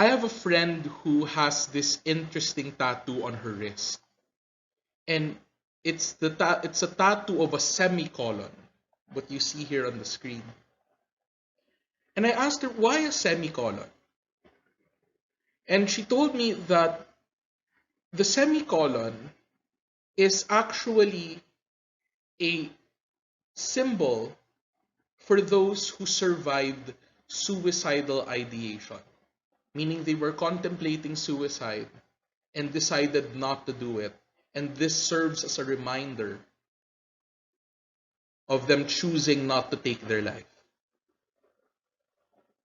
I have a friend who has this interesting tattoo on her wrist, and it's a tattoo of a semicolon, what you see here on the screen. And I asked her why a semicolon, and she told me that the semicolon is actually a symbol for those who survived suicidal ideation, meaning they were contemplating suicide and decided not to do it. And this serves as a reminder of them choosing not to take their life.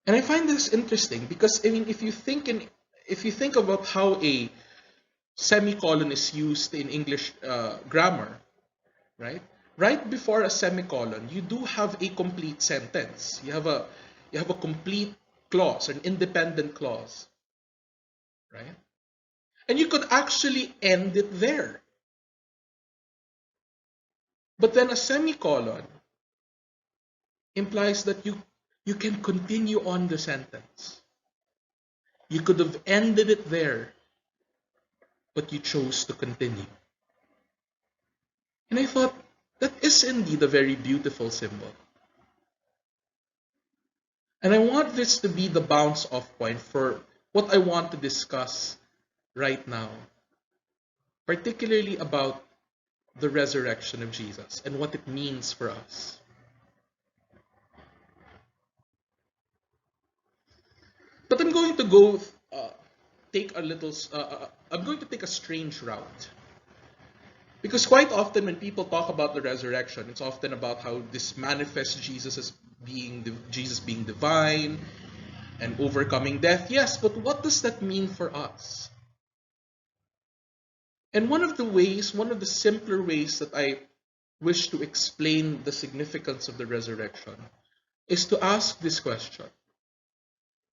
And I find this interesting because I mean, if you think about how a semicolon is used in English grammar, right? Right before a semicolon, you do have a complete sentence. You have a complete clause, an independent clause, right? And you could actually end it there. But then a semicolon implies that you can continue on the sentence. You could have ended it there, but you chose to continue. And I thought that is indeed a very beautiful symbol. And I want this to be the bounce off point for what I want to discuss right now, particularly about the resurrection of Jesus and what it means for us. But I'm going to go I'm going to take a strange route. Because quite often when people talk about the resurrection, it's often about how this manifests Jesus as Jesus being divine and overcoming death. Yes, but what does that mean for us? And one of the simpler ways that I wish to explain the significance of the resurrection is to ask this question.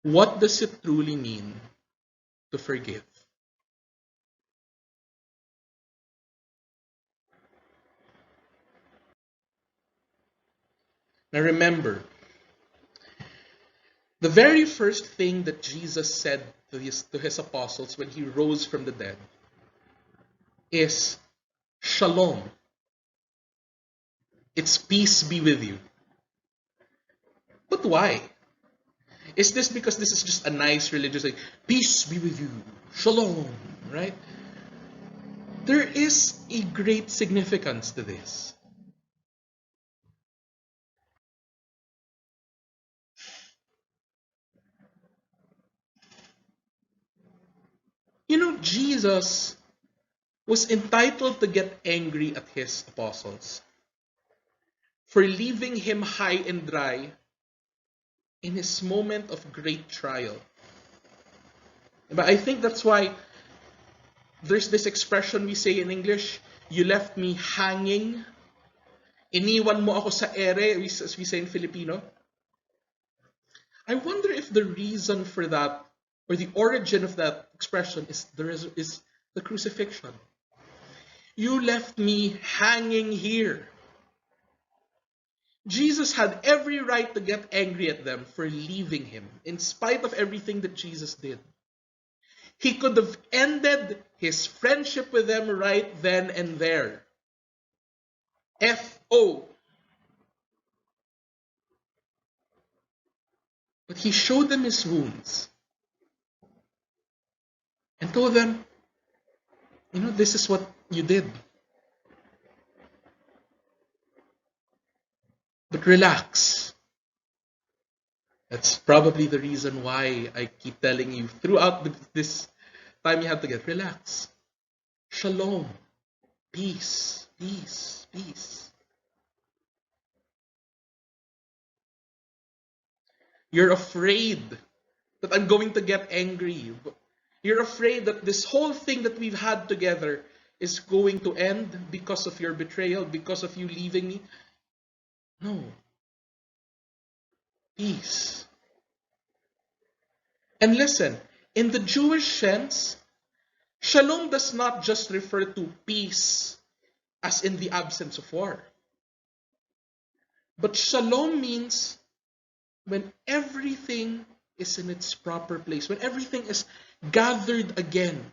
What does it truly mean to forgive? Now remember, the very first thing that Jesus said to his apostles when he rose from the dead is shalom. It's peace be with you. But why? Is this because this is just a nice religious like peace be with you, shalom, right? There is a great significance to this. You know, Jesus was entitled to get angry at his apostles for leaving him high and dry in his moment of great trial. But I think that's why there's this expression we say in English, you left me hanging. Iniwan mo ako sa ere, as we say in Filipino. I wonder if the reason for that, or the origin of that expression is the crucifixion. You left me hanging here. Jesus had every right to get angry at them for leaving him, in spite of everything that Jesus did. He could have ended his friendship with them right then and there. F.O. But he showed them his wounds and told them, you know, this is what you did. But relax. That's probably the reason why I keep telling you throughout this time you have to get relax. Shalom. Peace. Peace. Peace. You're afraid that I'm going to get angry. You're afraid that this whole thing that we've had together is going to end because of your betrayal, because of you leaving me. No. Peace. And listen, in the Jewish sense, shalom does not just refer to peace as in the absence of war. But shalom means when everything is in its proper place, when everything is gathered again.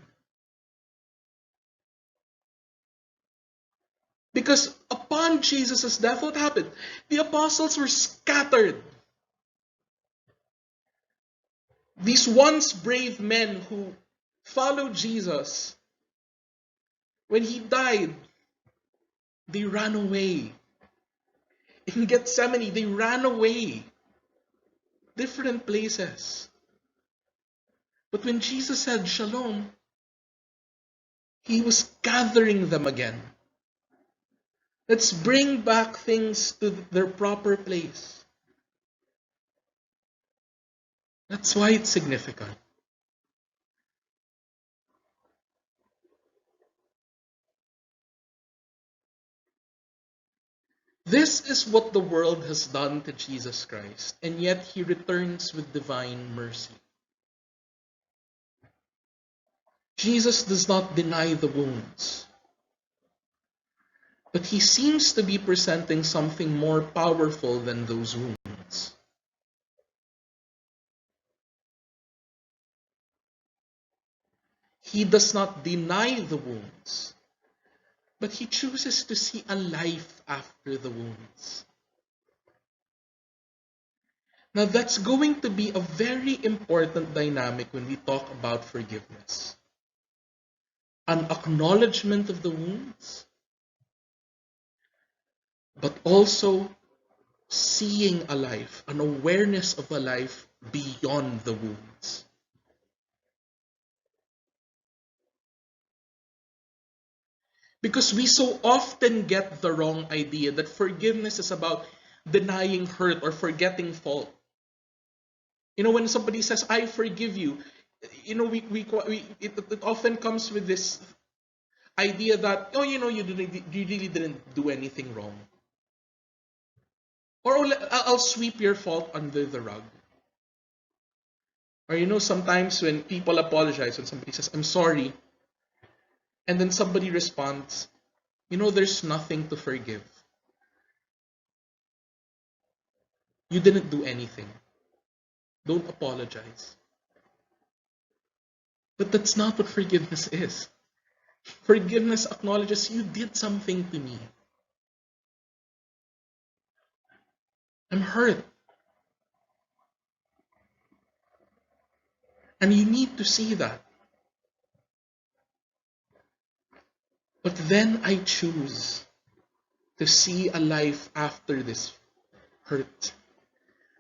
Because upon Jesus' death, what happened? The apostles were scattered. These once brave men who followed Jesus, when he died, they ran away. In Gethsemane, they ran away. Different places. But when Jesus said shalom, he was gathering them again. Let's bring back things to their proper place. That's why it's significant. This is what the world has done to Jesus Christ, and yet he returns with divine mercy. Jesus does not deny the wounds, but he seems to be presenting something more powerful than those wounds. He does not deny the wounds, but he chooses to see a life after the wounds. Now that's going to be a very important dynamic when we talk about forgiveness. An acknowledgement of the wounds, but also seeing a life, an awareness of a life beyond the wounds. Because we so often get the wrong idea that forgiveness is about denying hurt or forgetting fault. When somebody says, I forgive you, it often comes with this idea that, you really didn't do anything wrong. Or I'll sweep your fault under the rug. Or sometimes when people apologize, when somebody says, I'm sorry, and then somebody responds, there's nothing to forgive. You didn't do anything. Don't apologize. But that's not what forgiveness is. Forgiveness acknowledges you did something to me. I'm hurt. And you need to see that. But then I choose to see a life after this hurt.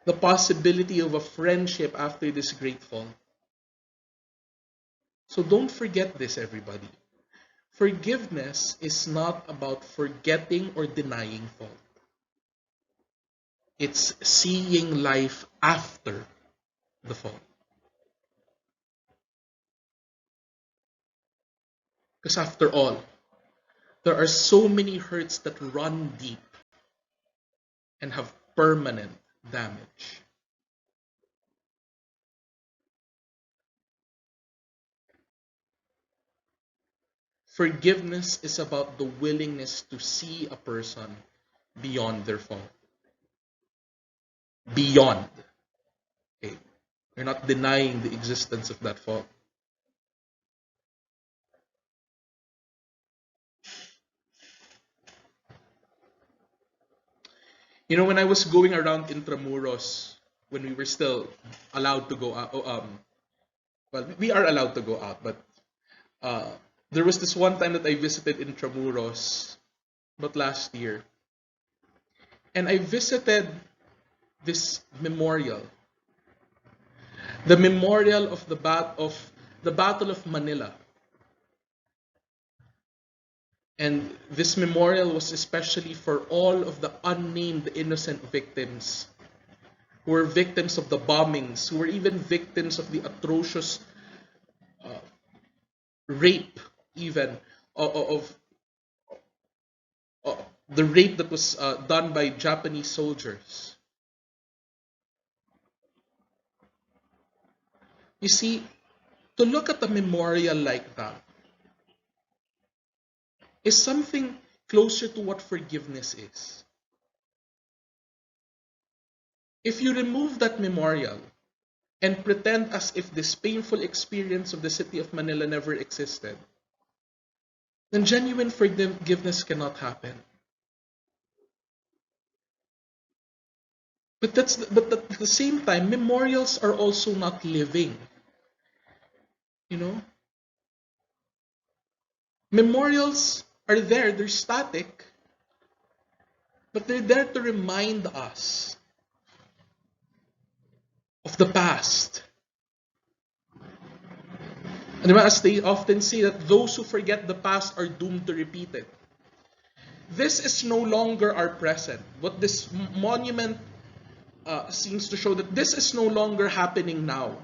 The possibility of a friendship after this great fall. So don't forget this, everybody. Forgiveness is not about forgetting or denying fault. It's seeing life after the fall. Because after all, there are so many hurts that run deep and have permanent damage. Forgiveness is about the willingness to see a person beyond their fault. Beyond. Okay? You're not denying the existence of that fault. When I was going around Intramuros, when we were still allowed to go out, well, we are allowed to go out, but there was this one time that I visited Intramuros, but last year. And I visited this memorial. The memorial of the Battle of Manila. And this memorial was especially for all of the unnamed innocent victims who were victims of the bombings, who were even victims of the atrocious rape, even of the rape that was done by Japanese soldiers. You see, to look at a memorial like that is something closer to what forgiveness is. If you remove that memorial, and pretend as if this painful experience of the city of Manila never existed, then genuine forgiveness cannot happen. But at the same time, memorials are also not living. You know, memorials are there; they're static, but they're there to remind us of the past. And as they often say that those who forget the past are doomed to repeat it. This is no longer our present. What this monument seems to show that this is no longer happening now.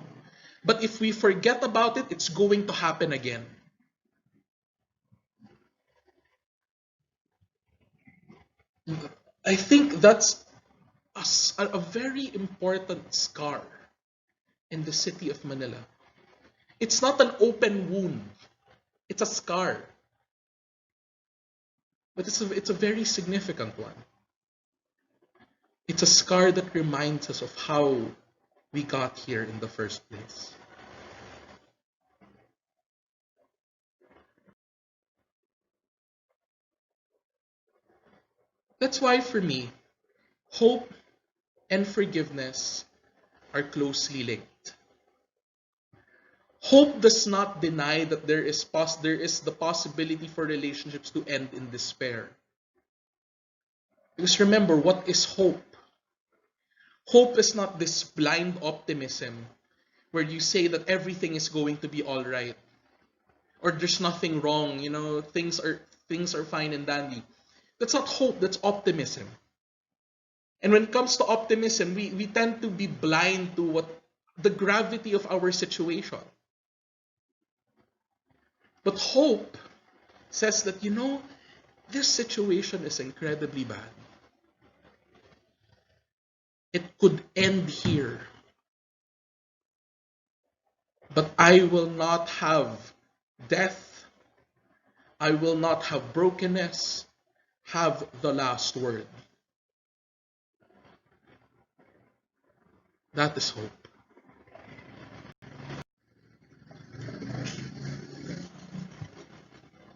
But if we forget about it, it's going to happen again. I think that's a very important scar in the city of Manila. It's not an open wound, it's a scar. But it's a very significant one. It's a scar that reminds us of how we got here in the first place. That's why for me, hope and forgiveness are closely linked. Hope does not deny that there is the possibility for relationships to end in despair. Because remember, what is hope? Hope is not this blind optimism where you say that everything is going to be all right or there's nothing wrong, things are fine and dandy. That's not hope, that's optimism. And when it comes to optimism, we tend to be blind to what the gravity of our situation. But hope says that, this situation is incredibly bad. It could end here. But I will not have death. I will not have brokenness have the last word. That is hope.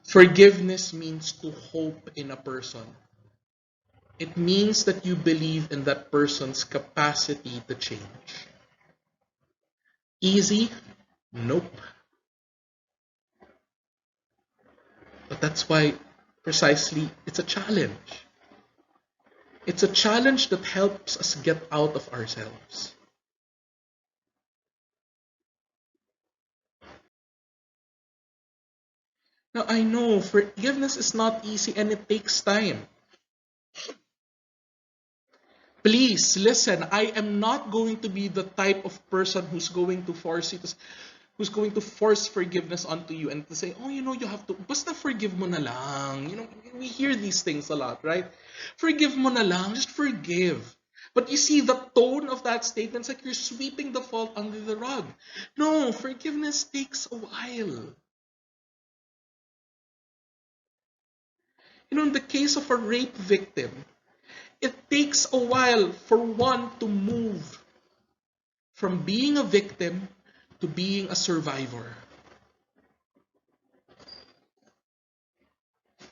Forgiveness means to hope in a person. It means that you believe in that person's capacity to change. Easy? Nope. But that's why precisely it's a challenge. It's a challenge that helps us get out of ourselves. Now I know forgiveness is not easy and it takes time. Please listen, I am not going to be the type of person who's going to force forgiveness onto you and to say, oh, you have to, basta forgive mo na lang. We hear these things a lot, right? Forgive mo na lang, just forgive. But you see, the tone of that statement is like you're sweeping the fault under the rug. No, forgiveness takes a while. In the case of a rape victim, it takes a while for one to move from being a victim to being a survivor.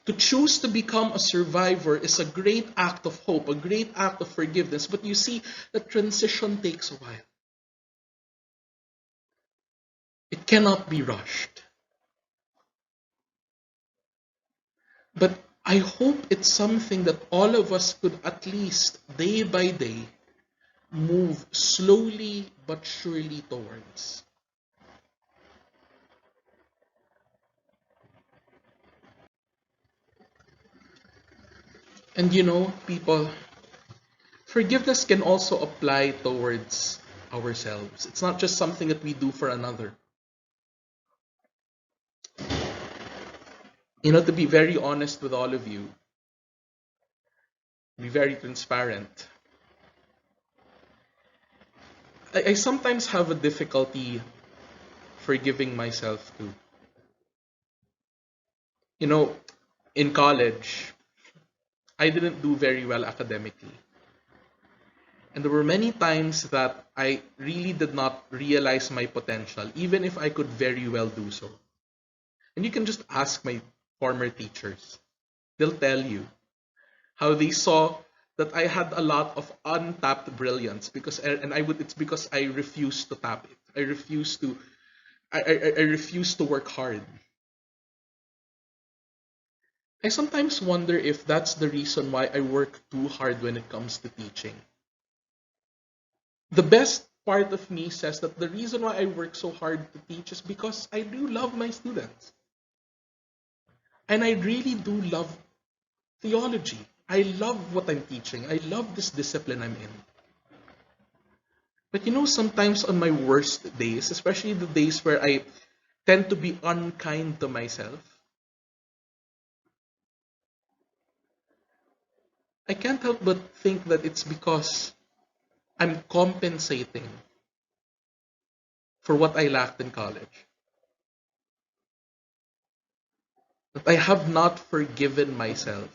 To choose to become a survivor is a great act of hope, a great act of forgiveness. But you see, the transition takes a while. It cannot be rushed. But I hope it's something that all of us could at least day by day move slowly but surely towards. And people, forgiveness can also apply towards ourselves. It's not just something that we do for another. To be very honest with all of you, be very transparent. I sometimes have a difficulty forgiving myself too. In college, I didn't do very well academically. And there were many times that I really did not realize my potential, even if I could very well do so. And you can just ask my former teachers. They'll tell you how they saw that I had a lot of untapped brilliance it's because I refused to tap it. I refuse to work hard. I sometimes wonder if that's the reason why I work too hard when it comes to teaching. The best part of me says that the reason why I work so hard to teach is because I do love my students. And I really do love theology. I love what I'm teaching. I love this discipline I'm in. But sometimes on my worst days, especially the days where I tend to be unkind to myself, I can't help but think that it's because I'm compensating for what I lacked in college. That I have not forgiven myself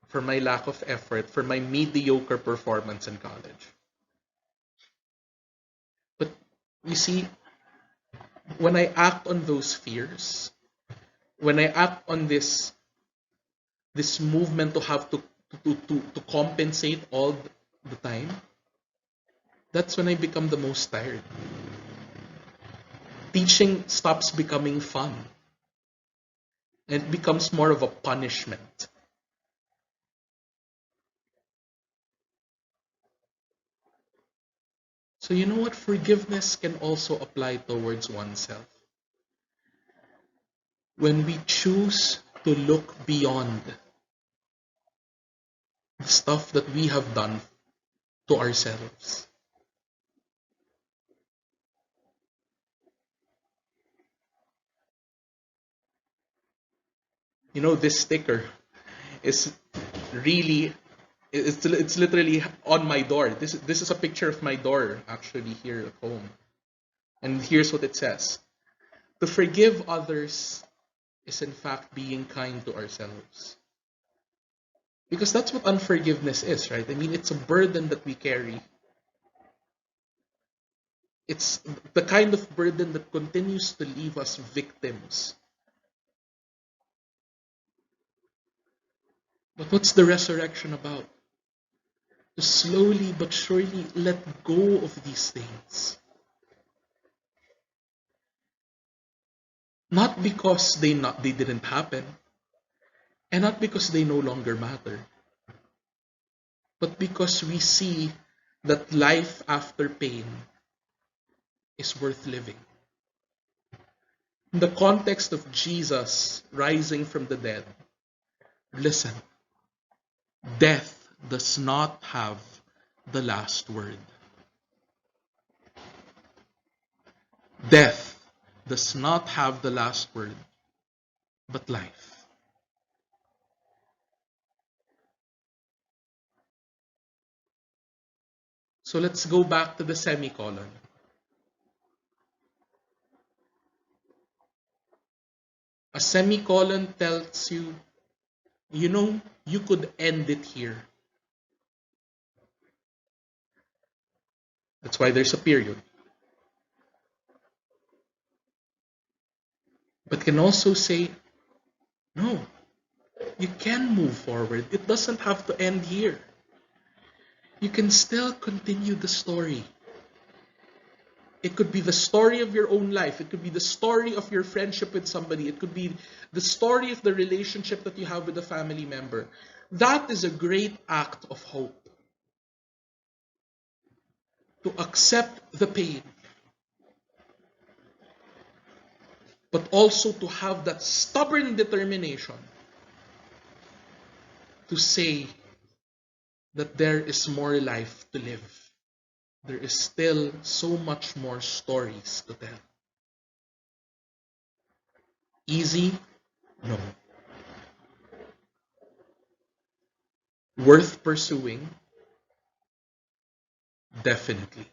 for my lack of effort, for my mediocre performance in college. But you see, when I act on those fears, when I act on this movement to have to compensate all the time, that's when I become the most tired. Teaching stops becoming fun and it becomes more of a punishment. So you know what? Forgiveness can also apply towards oneself. When we choose to look beyond the stuff that we have done to ourselves. This sticker is really, it's literally on my door. This is a picture of my door actually here at home. And here's what it says. To forgive others is in fact being kind to ourselves. Because that's what unforgiveness is, right? I mean, it's a burden that we carry. It's the kind of burden that continues to leave us victims. But what's the resurrection about? To slowly but surely let go of these things. Not because they didn't happen, and not because they no longer matter, but because we see that life after pain is worth living. In the context of Jesus rising from the dead, listen, death does not have the last word. Death does not have the last word, but life. So let's go back to the semicolon. A semicolon tells you, you could end it here. That's why there's a period. But can also say, no, you can move forward. It doesn't have to end here. You can still continue the story. It could be the story of your own life. It could be the story of your friendship with somebody. It could be the story of the relationship that you have with a family member. That is a great act of hope. To accept the pain, but also to have that stubborn determination to say that there is more life to live. There is still so much more stories to tell. Easy? No. Worth pursuing? Definitely.